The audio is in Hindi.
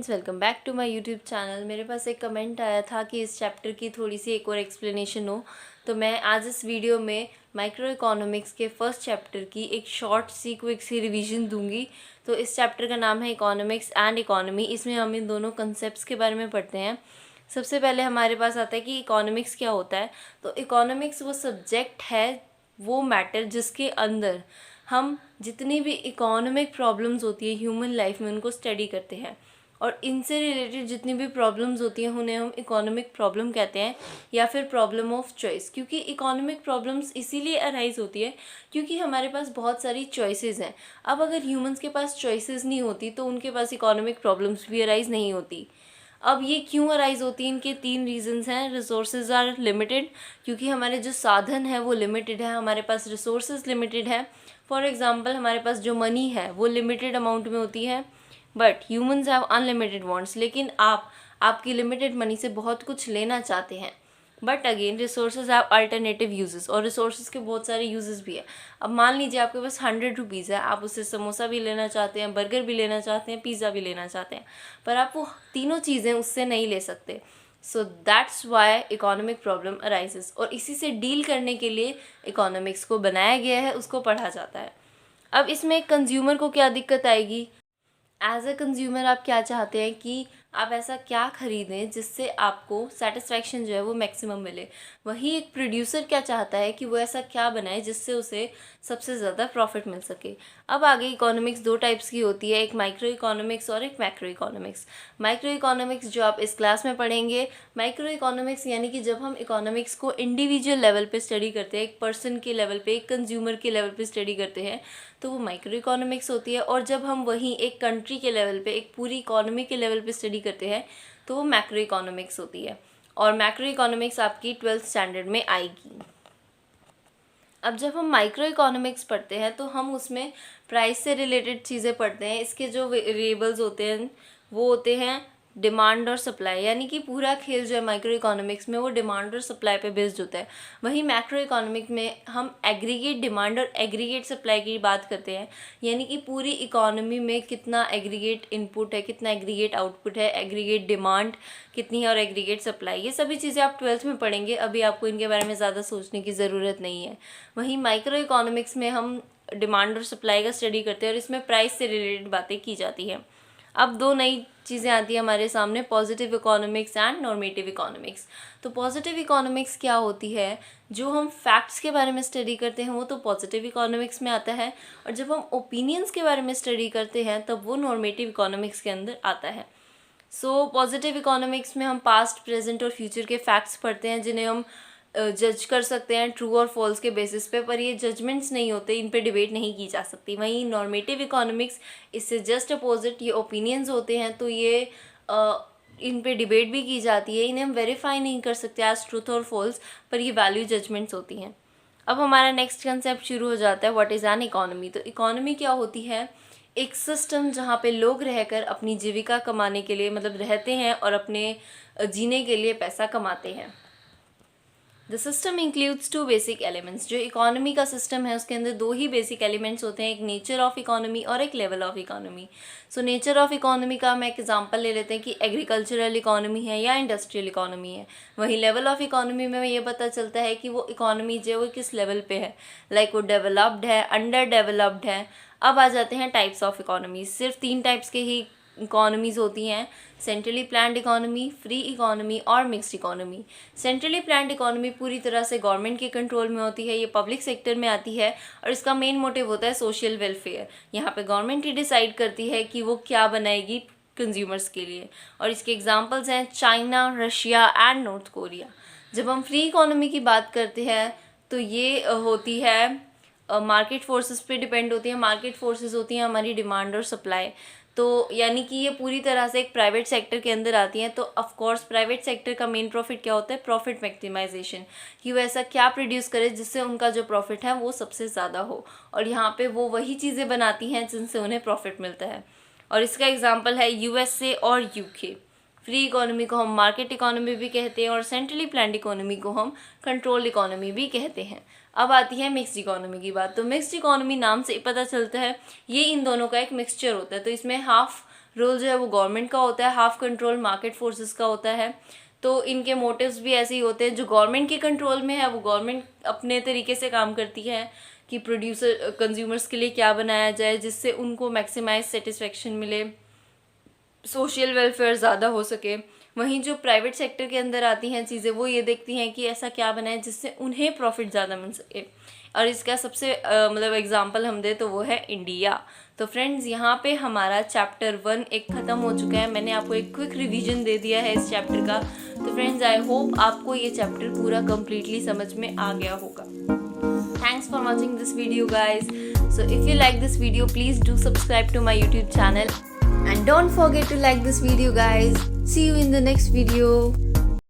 Friends, welcome back to my YouTube channel. मेरे पास एक कमेंट आया था कि इस चैप्टर की थोड़ी सी एक और एक्सप्लेनेशन हो, तो मैं आज इस वीडियो में माइक्रो इकोनॉमिक्स के फर्स्ट चैप्टर की एक शॉर्ट सी क्विक सी रिवीजन दूंगी। तो इस चैप्टर का नाम है इकोनॉमिक्स एंड इकोनॉमी। इसमें हम इन दोनों कंसेप्ट्स के बारे में पढ़ते हैं। सबसे पहले हमारे पास आता है कि इकोनॉमिक्स क्या होता है। तो इकोनॉमिक्स वो सब्जेक्ट है, वो मैटर जिसके अंदर हम जितनी भी इकोनॉमिक प्रॉब्लम्स होती है ह्यूमन लाइफ में उनको स्टडी करते हैं, और इनसे रिलेटेड जितनी भी प्रॉब्लम्स होती हैं उन्हें हम इकोनॉमिक प्रॉब्लम कहते हैं या फिर प्रॉब्लम ऑफ चॉइस। क्योंकि इकोनॉमिक प्रॉब्लम्स इसीलिए अराइज होती है क्योंकि हमारे पास बहुत सारी चॉइसेस हैं। अब अगर ह्यूमंस के पास चॉइसेस नहीं होती तो उनके पास इकोनॉमिक प्रॉब्लम्स भी अराइज नहीं होती। अब ये क्यों अराइज होती है, इनके 3 रीजंस हैं। रिसोर्सेज आर लिमिटेड, क्योंकि हमारे जो साधन है वो लिमिटेड है, हमारे पास रिसोर्सेज लिमिटेड है। फॉर एग्जांपल हमारे पास जो मनी है वो लिमिटेड अमाउंट में होती है, but humans have unlimited wants. लेकिन आपकी लिमिटेड मनी से बहुत कुछ लेना चाहते हैं। But again resources have alternative uses, और रिसोर्सेज के बहुत सारे यूजेस भी है। अब मान लीजिए आपके पास 100 रुपीज़ है, आप उससे समोसा भी लेना चाहते हैं, बर्गर भी लेना चाहते हैं, पिज़्ज़ा भी लेना चाहते हैं, पर आप वो तीनों चीज़ें उससे नहीं ले सकते। So that's why economic problem arises, और इसी से डील करने के लिए इकोनॉमिक्स को बनाया गया है, उसको पढ़ा जाता है। अब इसमें कंज्यूमर को क्या दिक्कत आएगी? एज अ कंज्यूमर आप क्या चाहते हैं कि आप ऐसा क्या खरीदें जिससे आपको सेटिस्फैक्शन जो है वो मैक्सिमम मिले। वही एक प्रोड्यूसर क्या चाहता है कि वो ऐसा क्या बनाए जिससे उसे सबसे ज़्यादा प्रॉफिट मिल सके। अब आगे इकोनॉमिक्स 2 टाइप्स की होती है, एक माइक्रो इकोनॉमिक्स और एक मैक्रो इकोनॉमिक्स। माइक्रो इकोनॉमिक्स जो आप इस क्लास में पढ़ेंगे। माइक्रो इकोनॉमिक्स यानी कि जब हम इकोनॉमिक्स को इंडिविजुअल लेवल पे स्टडी करते हैं, एक पर्सन के लेवल पे, एक कंज्यूमर के लेवल पे स्टडी करते हैं, तो वो माइक्रो इकोनॉमिक्स होती है। और जब हम वहीं एक कंट्री के लेवल पे, एक पूरी इकोनॉमी के लेवल पे स्टडी करते हैं, तो वो मैक्रो इकोनॉमिक्स होती है। और मैक्रो इकोनॉमिक्स आपकी 12th स्टैंडर्ड में आएगी। अब जब हम माइक्रो इकोनॉमिक्स पढ़ते हैं तो हम उसमें प्राइस से रिलेटेड चीज़ें पढ़ते हैं। इसके जो वेरिएबल्स होते हैं वो होते हैं डिमांड और सप्लाई, यानी कि पूरा खेल जो है माइक्रो इकोनॉमिक्स में वो डिमांड और सप्लाई पे बेस्ड होता है। वहीं मैक्रो इकोनॉमिक में हम एग्रीगेट डिमांड और एग्रीगेट सप्लाई की बात करते हैं, यानी कि पूरी इकोनॉमी में कितना एग्रीगेट इनपुट है, कितना एग्रीगेट आउटपुट है, एग्रीगेट डिमांड कितनी है और एग्रीगेट सप्लाई। ये सभी चीज़ें आप 12th में पढ़ेंगे, अभी आपको इनके बारे में ज़्यादा सोचने की ज़रूरत नहीं है। वहीं माइक्रो इकोनॉमिक्स में हम डिमांड और सप्लाई का स्टडी करते हैं और इसमें प्राइस से रिलेटेड बातें की जाती हैं। अब 2 नई चीज़ें आती है हमारे सामने, positive economics and normative economics. तो पॉजिटिव इकोनॉमिक्स क्या होती है? जो हम फैक्ट्स के बारे में स्टडी करते हैं वो तो पॉजिटिव इकोनॉमिक्स में आता है, और जब हम ओपिनियंस के बारे में स्टडी करते हैं तब वो नॉर्मेटिव इकोनॉमिक्स के अंदर आता है। सो पॉजिटिव इकोनॉमिक्स में हम पास्ट, प्रेजेंट और फ्यूचर के फैक्ट्स पढ़ते हैं जिन्हें हम जज कर सकते हैं ट्रू और फॉल्स के बेसिस पे, पर ये जजमेंट्स नहीं होते, इन पे डिबेट नहीं की जा सकती। वहीं नॉर्मेटिव इकोनॉमिक्स इससे जस्ट अपोजिट, ये ओपिनियंस होते हैं, तो ये इन पे डिबेट भी की जाती है, इन्हें हम वेरीफाई नहीं कर सकते एज ट्रूथ और फॉल्स, पर ये वैल्यू जजमेंट्स होती हैं। अब हमारा नेक्स्ट कंसेप्ट शुरू हो जाता है, व्हाट इज़ एन इकोनॉमी। तो इकोनॉमी क्या होती है? एक सिस्टम जहाँ पे लोग रहकर अपनी जीविका कमाने के लिए, मतलब रहते हैं और अपने जीने के लिए पैसा कमाते हैं। The system includes 2 basic elements. जो इकोनॉमी का सिस्टम है उसके अंदर 2 ही बेसिक एलिमेंट्स होते हैं, एक नेचर ऑफ इकोनॉमी और एक level of economy. So nature of economy का हम एग्जांपल ले लेते हैं कि एग्रीकल्चरल इकोनॉमी है या इंडस्ट्रियल इकोनॉमी है। वहीं लेवल ऑफ इकोनॉमी में ये पता चलता है कि वो इकोनॉमी जो है वो किस लेवल पे है, लाइक वो डेवलप्ड है, अंडर डेवलप्ड है। अब आ जाते हैं टाइप्स ऑफ इकोनॉमी। सिर्फ 3 टाइप्स के ही इकोनॉमीज़ होती हैं, centrally planned economy, free economy और mixed economy. Centrally planned economy पूरी तरह से गवर्नमेंट के कंट्रोल में होती है, ये पब्लिक सेक्टर में आती है और इसका मेन मोटिव होता है सोशल वेलफेयर। यहाँ पे गवर्नमेंट ही डिसाइड करती है कि वो क्या बनाएगी कंज्यूमर्स के लिए, और इसके एग्जांपल्स हैं China, Russia and north Korea. जब हम फ्री इकोनॉमी की बात करते हैं तो ये होती है मार्केट फोर्सेस पे डिपेंड होती है। मार्केट फोर्सेस होती हैं हमारी डिमांड और सप्लाई, तो यानी कि ये पूरी तरह से एक प्राइवेट सेक्टर के अंदर आती हैं। तो ऑफ कोर्स प्राइवेट सेक्टर का मेन प्रॉफिट क्या होता है? प्रॉफिट मैक्सिमाइजेशन, कि वो ऐसा क्या प्रोड्यूस करे जिससे उनका जो प्रॉफिट है वो सबसे ज़्यादा हो, और यहाँ पे वो वही चीज़ें बनाती हैं जिनसे उन्हें प्रॉफिट मिलता है। और इसका एग्जाम्पल है यूएसए और यूके। फ्री इकोनॉमी को हम मार्केट इकोनॉमी भी कहते हैं और सेंट्रली प्लान्ड इकोनॉमी को हम कंट्रोल इकोनॉमी भी कहते हैं। अब आती है मिक्स्ड इकोनॉमी की बात। तो मिक्स्ड इकोनॉमी नाम से पता चलता है ये इन दोनों का एक मिक्सचर होता है। तो इसमें हाफ रोल जो है वो गवर्नमेंट का होता है, हाफ कंट्रोल मार्केट फोर्सेस का होता है। तो इनके मोटिव्स भी ऐसे ही होते हैं, जो गवर्नमेंट के कंट्रोल में है वो गवर्नमेंट अपने तरीके से काम करती है कि प्रोड्यूसर कंज्यूमर्स के लिए क्या बनाया जाए जिससे उनको मैक्सिमाइज सेटिस्फेक्शन मिले, सोशल वेलफेयर ज़्यादा हो सके। वहीं जो प्राइवेट सेक्टर के अंदर आती हैं चीज़ें, वो ये देखती हैं कि ऐसा क्या बनाए जिससे उन्हें प्रॉफिट ज़्यादा मिल सके। और इसका सबसे मतलब एग्जांपल हम दे तो वो है इंडिया। तो फ्रेंड्स, यहाँ पे हमारा चैप्टर 1 एक ख़त्म हो चुका है। मैंने आपको एक क्विक रिवीजन दे दिया है इस चैप्टर का। तो फ्रेंड्स, आई होप आपको ये चैप्टर पूरा कम्प्लीटली समझ में आ गया होगा। Thanks for watching this video, guys. So if you like this video, please do subscribe to my YouTube channel. And don't forget to like this video, guys. See you in the next video.